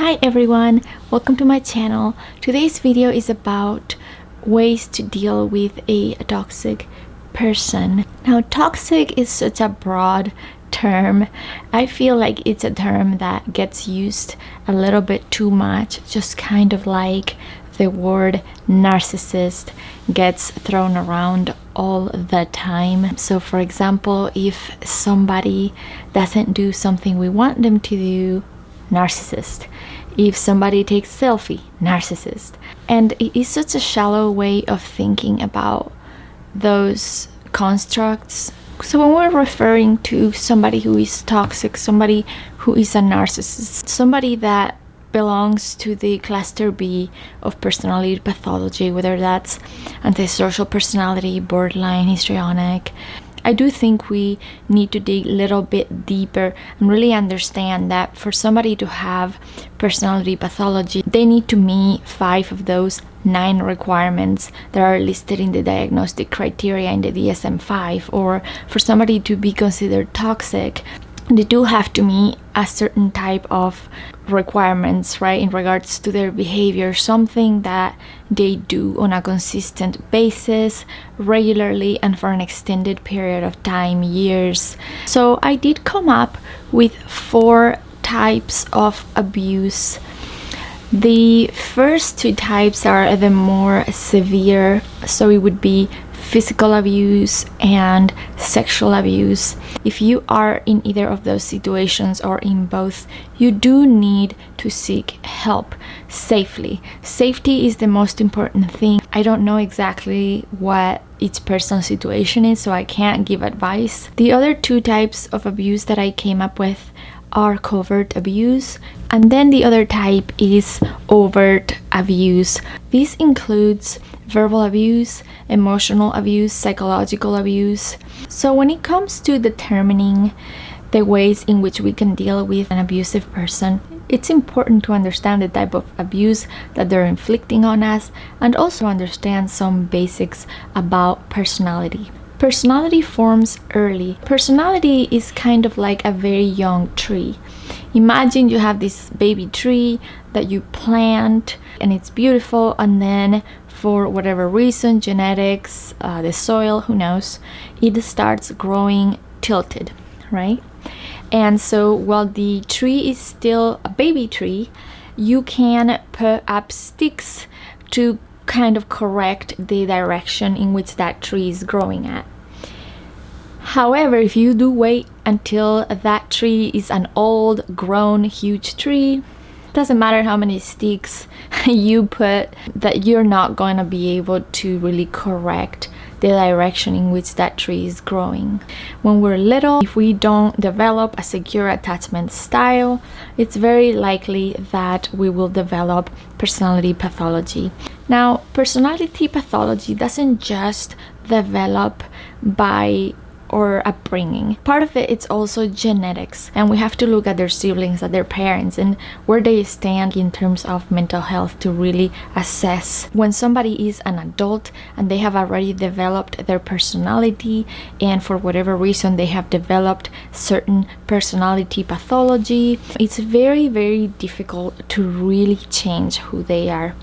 Hi everyone, welcome to my channel. Today's video is about ways to deal with a toxic person. Now, toxic is such a broad term. I feel like it's a term that gets used a little bit too much, just kind of like the word narcissist gets thrown around all the time. So for example, if somebody doesn't do something we want them to do, narcissist. If somebody takes selfie, narcissist. And it is such a shallow way of thinking about those constructs. So when we're referring to somebody who is toxic, somebody who is a narcissist, somebody that belongs to the cluster B of personality pathology, whether that's antisocial personality, borderline, histrionic, I do think we need to dig a little bit deeper and really understand that for somebody to have personality pathology, they need to meet 5 of those 9 requirements that are listed in the diagnostic criteria in the DSM-5. Or for somebody to be considered toxic, they do have to meet a certain type of requirements, right, in regards to their behavior, something that they do on a consistent basis, regularly, and for an extended period of time, years. So I did come up with 4 types of abuse. The first 2 types are the more severe, so it would be physical abuse and sexual abuse. If you are in either of those situations or in both, you do need to seek help safely. Safety is the most important thing. I don't know exactly what each person's situation is, so I can't give advice. The other 2 types of abuse that I came up with are covert abuse, and then the other type is overt abuse. This includes verbal abuse, emotional abuse, psychological abuse. So when it comes to determining the ways in which we can deal with an abusive person, it's important to understand the type of abuse that they're inflicting on us and also understand some basics about personality. Personality forms early. Personality is kind of like a very young tree. Imagine you have this baby tree that you plant and it's beautiful, and then for whatever reason, genetics, the soil, who knows, it starts growing tilted, right? And so while the tree is still a baby tree, you can put up sticks to kind of correct the direction in which that tree is growing at. However, if you do wait until that tree is an old, grown, huge tree, doesn't matter how many sticks you put, that you're not going to be able to really correct the direction in which that tree is growing. When we're little, if we don't develop a secure attachment style, it's very likely that we will develop personality pathology. Now, personality pathology doesn't just develop by or upbringing. Part of it's also genetics, and we have to look at their siblings, at their parents, and where they stand in terms of mental health to really assess. When somebody is an adult and they have already developed their personality, and for whatever reason they have developed certain personality pathology, it's very, very difficult to really change who they are.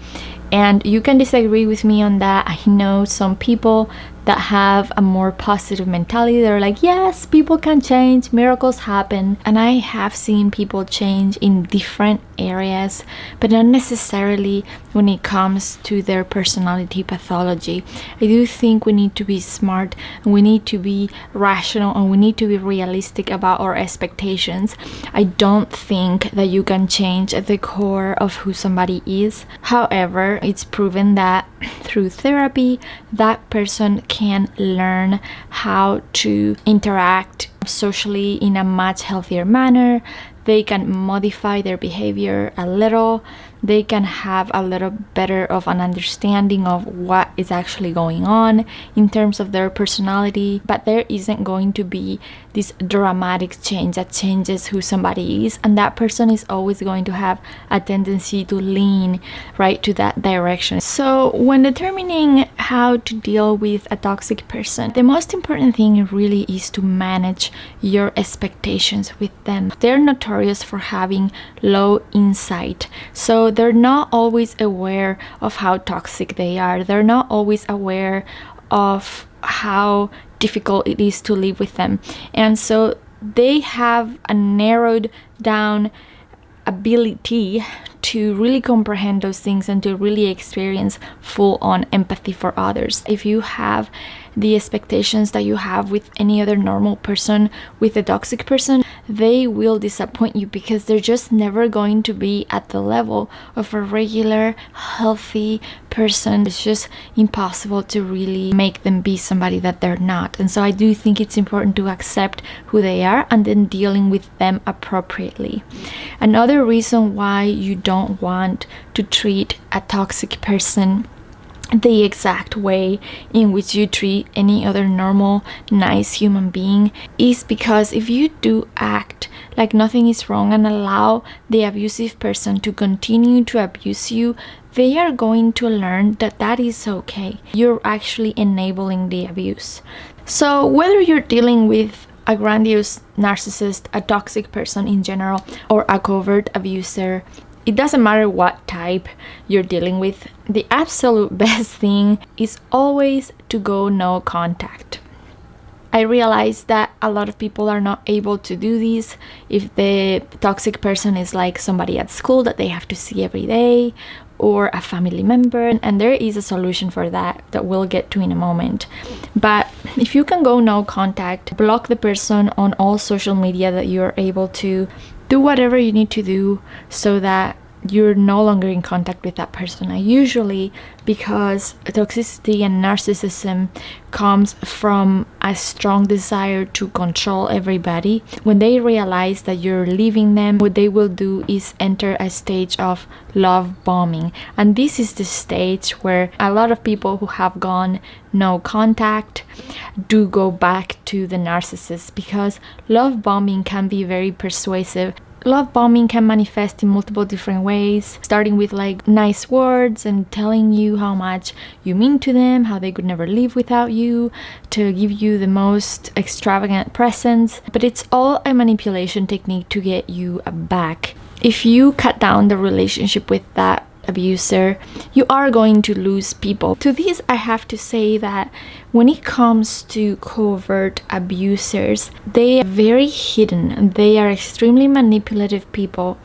And you can disagree with me on that. I know some people that have a more positive mentality. They're like, yes, people can change, miracles happen. And I have seen people change in different areas, but not necessarily when it comes to their personality pathology. I do think we need to be smart, and we need to be rational, and we need to be realistic about our expectations. I don't think that you can change at the core of who somebody is. However, it's proven that through therapy, that person can learn how to interact socially in a much healthier manner. They can modify their behavior a little, they can have a little better of an understanding of what is actually going on in terms of their personality, but there isn't going to be this dramatic change that changes who somebody is, and that person is always going to have a tendency to lean right to that direction. So when determining how to deal with a toxic person, the most important thing really is to manage your expectations with them. They're notorious for having low insight, so they're not always aware of how toxic they are. They're not always aware of how difficult it is to live with them, and so they have a narrowed down ability to really comprehend those things and to really experience full-on empathy for others. If you have the expectations that you have with any other normal person, with a toxic person, they will disappoint you because they're just never going to be at the level of a regular, healthy person. It's just impossible to really make them be somebody that they're not. And so I do think it's important to accept who they are and then dealing with them appropriately. Another reason why you don't want to treat a toxic person the exact way in which you treat any other normal, nice human being is because if you do act like nothing is wrong and allow the abusive person to continue to abuse you, they are going to learn that that is okay. You're actually enabling the abuse. So whether you're dealing with a grandiose narcissist, a toxic person in general, or a covert abuser, it doesn't matter what type you're dealing with, the absolute best thing is always to go no contact. I realize that a lot of people are not able to do this if the toxic person is like somebody at school that they have to see every day, or a family member, and there is a solution for that we'll get to in a moment. But if you can go no contact, block the person on all social media that you're able to, do whatever you need to do so that you're no longer in contact with that person. Usually, because toxicity and narcissism comes from a strong desire to control everybody, when they realize that you're leaving them, what they will do is enter a stage of love bombing. And this is the stage where a lot of people who have gone no contact do go back to the narcissist, because love bombing can be very persuasive. Love bombing can manifest in multiple different ways, starting with like nice words and telling you how much you mean to them, how they could never live without you, to give you the most extravagant presents. But it's all a manipulation technique to get you back. If you cut down the relationship with that abuser, you are going to lose people. To this, I have to say that when it comes to covert abusers, they are very hidden. They are extremely manipulative people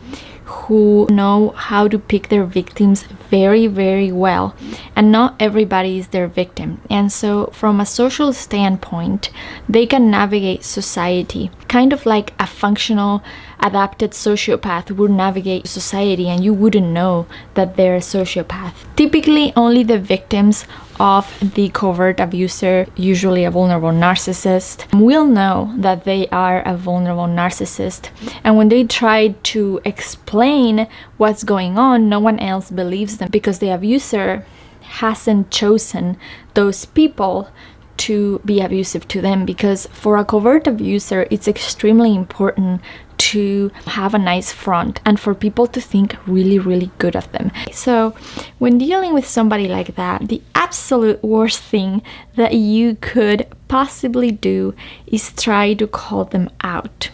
who know how to pick their victims very, very well, and not everybody is their victim. And so from a social standpoint, they can navigate society kind of like a functional adapted sociopath would navigate society, and you wouldn't know that they're a sociopath. Typically, only the victims of the covert abuser, usually a vulnerable narcissist, will know that they are a vulnerable narcissist. And when they try to explain what's going on, no one else believes them, because the abuser hasn't chosen those people to be abusive to them. Because for a covert abuser, it's extremely important to have a nice front and for people to think really, really good of them. So when dealing with somebody like that, the absolute worst thing that you could possibly do is try to call them out.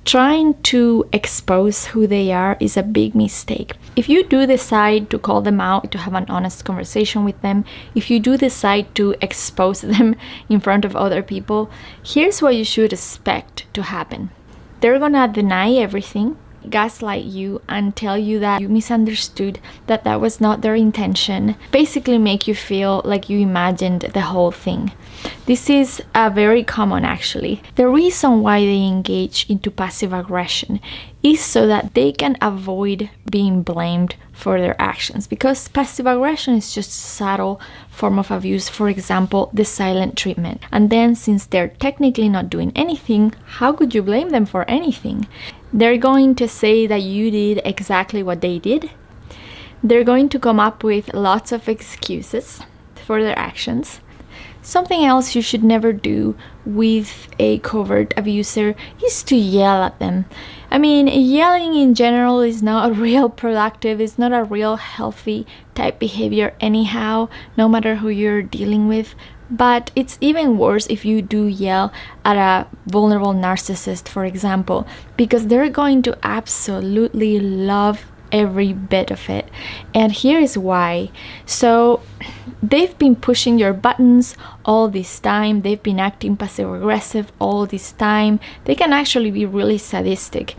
Trying to expose who they are is a big mistake. If you do decide to call them out, to have an honest conversation with them, if you do decide to expose them in front of other people, here's what you should expect to happen. They're gonna deny everything, gaslight you, and tell you that you misunderstood, that that was not their intention. Basically make you feel like you imagined the whole thing. This is very common, actually. The reason why they engage into passive aggression is so that they can avoid being blamed for their actions, because passive aggression is just a subtle form of abuse. For example, the silent treatment. And then, since they're technically not doing anything, how could you blame them for anything? They're going to say that you did exactly what they did, they're going to come up with lots of excuses for their actions. Something else you should never do with a covert abuser is to yell at them. I mean, yelling in general is not real productive, it's not a real healthy type behavior anyhow, no matter who you're dealing with. But it's even worse if you do yell at a vulnerable narcissist, for example, because they're going to absolutely love every bit of it. And here is why. So they've been pushing your buttons all this time, they've been acting passive aggressive all this time, they can actually be really sadistic,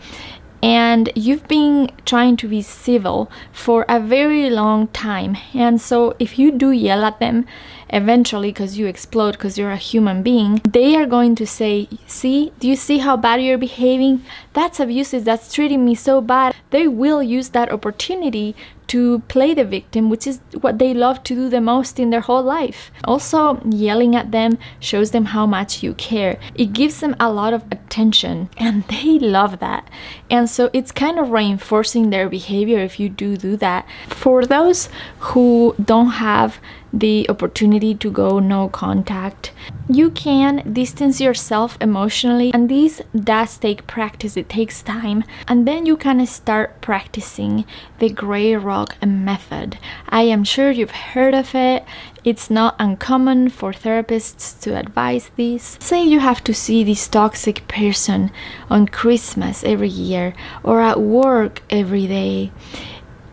and you've been trying to be civil for a very long time. And so if you do yell at them, eventually, because you explode, because you're a human being, they are going to say, see, do you see how bad you're behaving? That's abusive, that's treating me so bad. They will use that opportunity to play the victim, which is what they love to do the most in their whole life. Also, yelling at them shows them how much you care. It gives them a lot of attention, and they love that. And so it's kind of reinforcing their behavior if you do that. For those who don't have the opportunity to go no contact, you can distance yourself emotionally, and this does take practice. It takes time, and then you can start practicing the gray rock method. I am sure you've heard of it. It's not uncommon for therapists to advise this. Say you have to see this toxic person on Christmas every year or at work every day,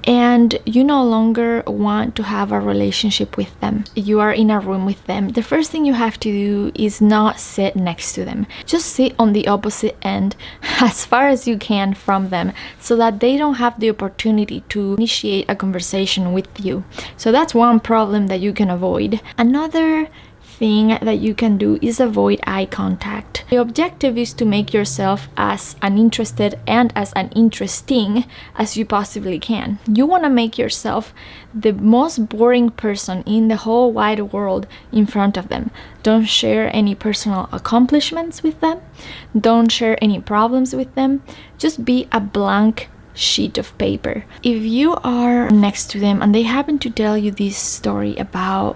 and you no longer want to have a relationship with them. You are in a room with them. The first thing you have to do is not sit next to them. Just sit on the opposite end as far as you can from them, so that they don't have the opportunity to initiate a conversation with you. So that's one problem that you can avoid. Another thing that you can do is avoid eye contact. The objective is to make yourself as uninterested and as uninteresting as you possibly can. You want to make yourself the most boring person in the whole wide world in front of them. Don't share any personal accomplishments with them. Don't share any problems with them. Just be a blank sheet of paper. If you are next to them and they happen to tell you this story about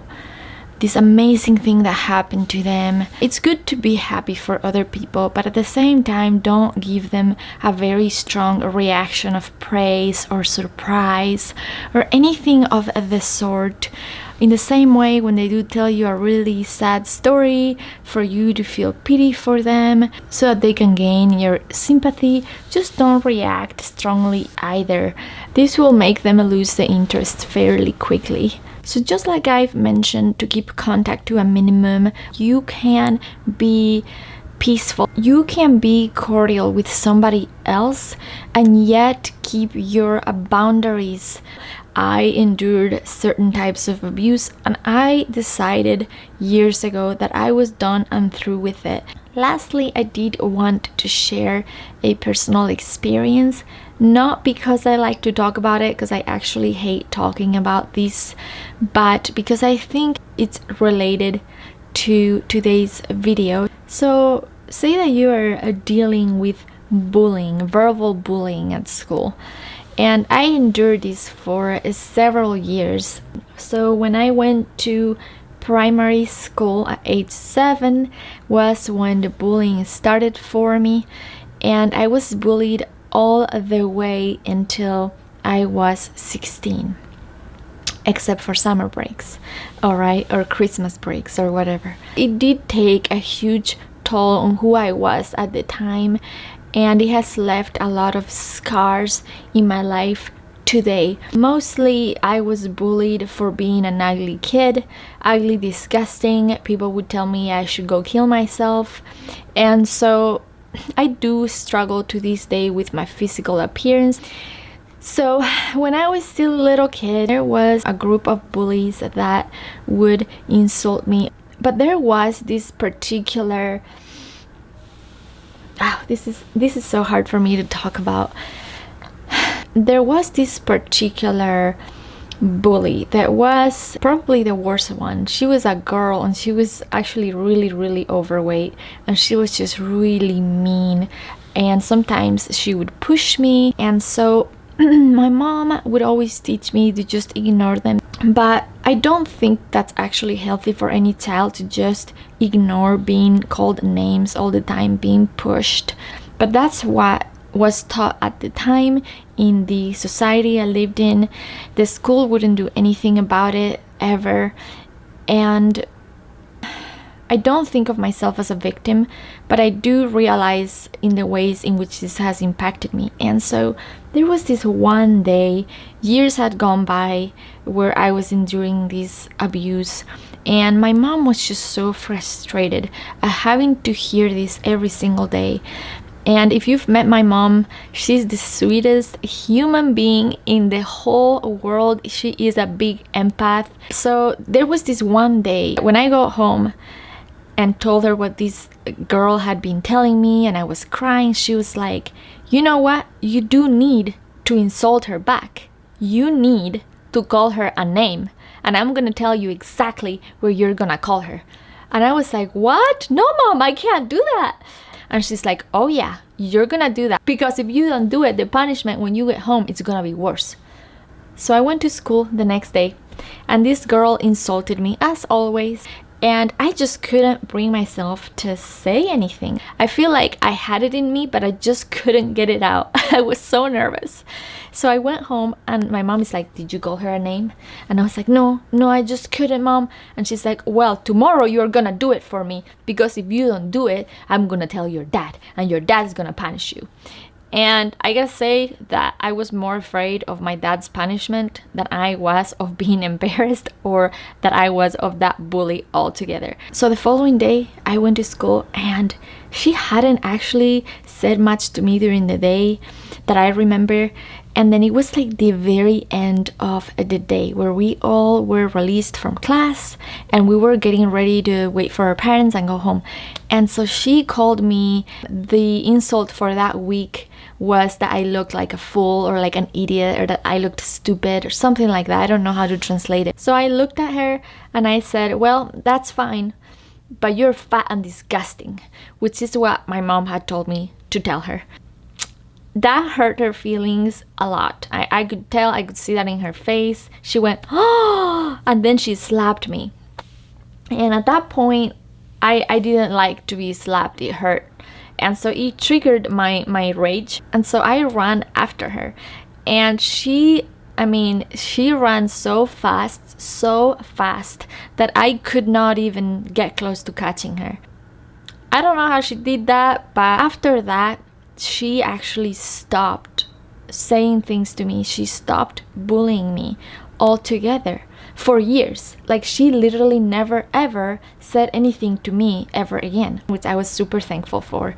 this amazing thing that happened to them, it's good to be happy for other people, but at the same time, don't give them a very strong reaction of praise or surprise or anything of the sort. In the same way, when they do tell you a really sad story, for you to feel pity for them so that they can gain your sympathy, just don't react strongly either. This will make them lose the interest fairly quickly. So just like I've mentioned, to keep contact to a minimum, you can be peaceful. You can be cordial with somebody else and yet keep your boundaries. I endured certain types of abuse, and I decided years ago that I was done and through with it. Lastly, I did want to share a personal experience, not because I like to talk about it, because I actually hate talking about this, but because I think it's related to today's video. So say that you are dealing with bullying, verbal bullying at school. And I endured this for several years. So when I went to primary school at age 7 was when the bullying started for me, and I was bullied all the way until I was 16, except for summer breaks, alright, or Christmas breaks or whatever. It did take a huge toll on who I was at the time, and it has left a lot of scars in my life today. Mostly I was bullied for being an ugly kid, ugly, disgusting. People would tell me I should go kill myself, and so I do struggle to this day with my physical appearance. So when I was still a little kid, there was a group of bullies that would insult me, but there was this particular this is so hard for me to talk about. There was this particular bully that was probably the worst one. She was a girl, and she was actually really overweight, and she was just really mean, and sometimes she would push me. And so My mom would always teach me to just ignore them, but I don't think that's actually healthy for any child to just ignore being called names all the time, being pushed. But that's what was taught at the time in the society I lived in. The school wouldn't do anything about it ever, and I don't think of myself as a victim, but I do realize in the ways in which this has impacted me. And so there was this one day, years had gone by, where I was enduring this abuse, and my mom was just so frustrated at having to hear this every single day. And if you've met my mom, she's the sweetest human being in the whole world. She is a big empath. So there was this one day when I got home and told her what this girl had been telling me, and I was crying. She was like, you know what? You do need to insult her back. You need to call her a name, and I'm gonna tell you exactly where you're gonna call her. And I was like, what? No, Mom, I can't do that. And she's like, oh yeah, you're gonna do that, because if you don't do it, the punishment when you get home, it's gonna be worse. So I went to school the next day, and this girl insulted me as always, and I just couldn't bring myself to say anything. I feel like I had it in me, but I just couldn't get it out. I was so nervous. So I went home, and my mom is like, did you call her a name? And I was like, no, I just couldn't, Mom. And she's like, well, tomorrow you're gonna do it for me, because if you don't do it, I'm gonna tell your dad, and your dad's gonna punish you. And I gotta say that I was more afraid of my dad's punishment than I was of being embarrassed, or that I was of that bully altogether. So the following day, I went to school, and she hadn't actually said much to me during the day that I remember. And then it was like the very end of the day where we all were released from class, and we were getting ready to wait for our parents and go home. And so she called me. The insult for that week was that I looked like a fool, or like an idiot, or that I looked stupid, or something like that. I don't know how to translate it. So I looked at her and I said, well, that's fine, but you're fat and disgusting, which is what my mom had told me to tell her. That hurt her feelings a lot. I could tell, I could see that in her face. She went, oh, and then she slapped me. And at that point, I didn't like to be slapped. It hurt. And so it triggered my rage. And so I ran after her. And she ran so fast that I could not even get close to catching her. I don't know how she did that, but after that, she actually stopped saying things to me. She stopped bullying me altogether for years. Like, she literally never ever said anything to me ever again, which I was super thankful for.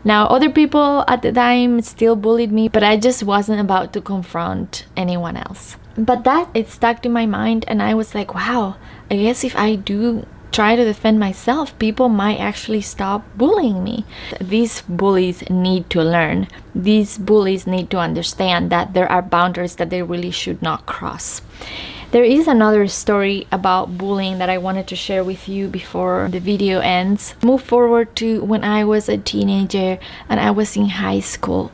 Now, other people at the time still bullied me, but I just wasn't about to confront anyone else. But that, it stuck to my mind, and I was like, wow, I guess if I do try to defend myself, people might actually stop bullying me. These bullies need to learn. These bullies need to understand that there are boundaries that they really should not cross. There is another story about bullying that I wanted to share with you before the video ends. Move forward to when I was a teenager and I was in high school.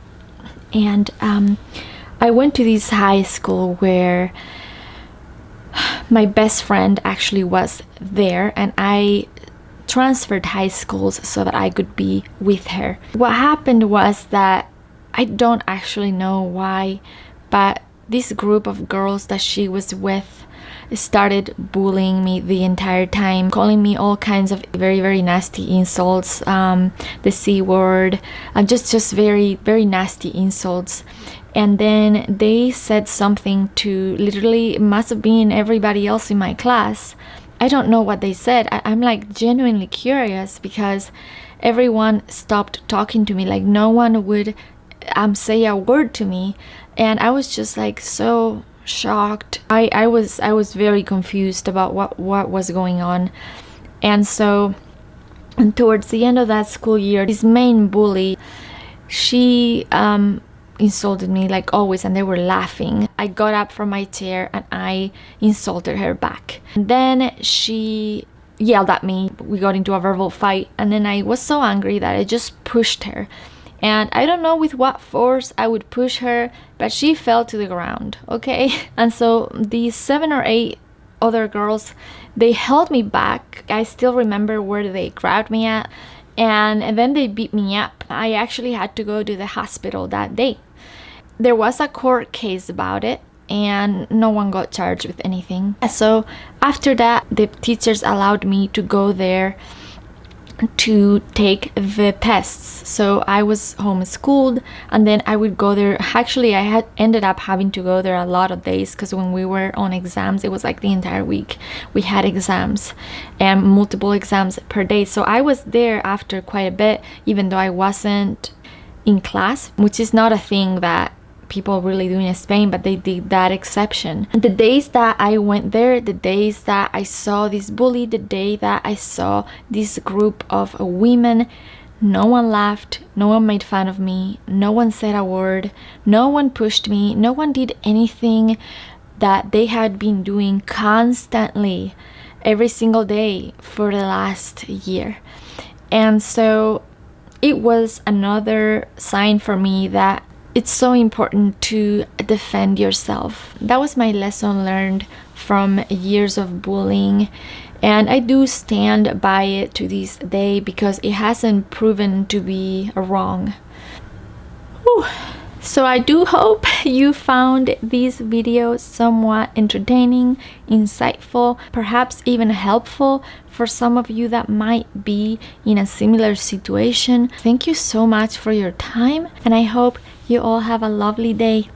And I went to this high school where my best friend actually was there, and I transferred high schools so that I could be with her. What happened was that, I don't actually know why, but this group of girls that she was with started bullying me the entire time, calling me all kinds of very, very nasty insults, the C word, and just very, very nasty insults. And then they said something to, literally, it must have been everybody else in my class. I don't know what they said. I'm like genuinely curious, because everyone stopped talking to me. Like, no one would say a word to me. And I was just like so shocked. I was very confused about what was going on. And so, and towards the end of that school year, this main bully, she insulted me like always, and they were laughing. I got up from my chair and I insulted her back. And then she yelled at me. We got into a verbal fight, and then I was so angry that I just pushed her. and I don't know with what force I would push her, but she fell to the ground, okay? And so these 7 or 8 other girls, they held me back. I still remember where they grabbed me at, and then they beat me up. I actually had to go to the hospital that day. There was a court case about it, and no one got charged with anything. So after that, the teachers allowed me to go there to take the tests. So I was homeschooled, and then I would go there. Actually, I had ended up having to go there a lot of days, because when we were on exams, it was like the entire week we had exams, and multiple exams per day. So I was there after quite a bit, even though I wasn't in class, which is not a thing that people really do in Spain, but they did that exception. The days that I went there, the days that I saw this bully, the day that I saw this group of women, no one laughed, no one made fun of me, no one said a word, no one pushed me, no one did anything that they had been doing constantly every single day for the last year. And so it was another sign for me that it's so important to defend yourself. That was my lesson learned from years of bullying, and I do stand by it to this day because it hasn't proven to be wrong. Whew. So I do hope you found this video somewhat entertaining, insightful, perhaps even helpful for some of you that might be in a similar situation. Thank you so much for your time, and I hope you all have a lovely day.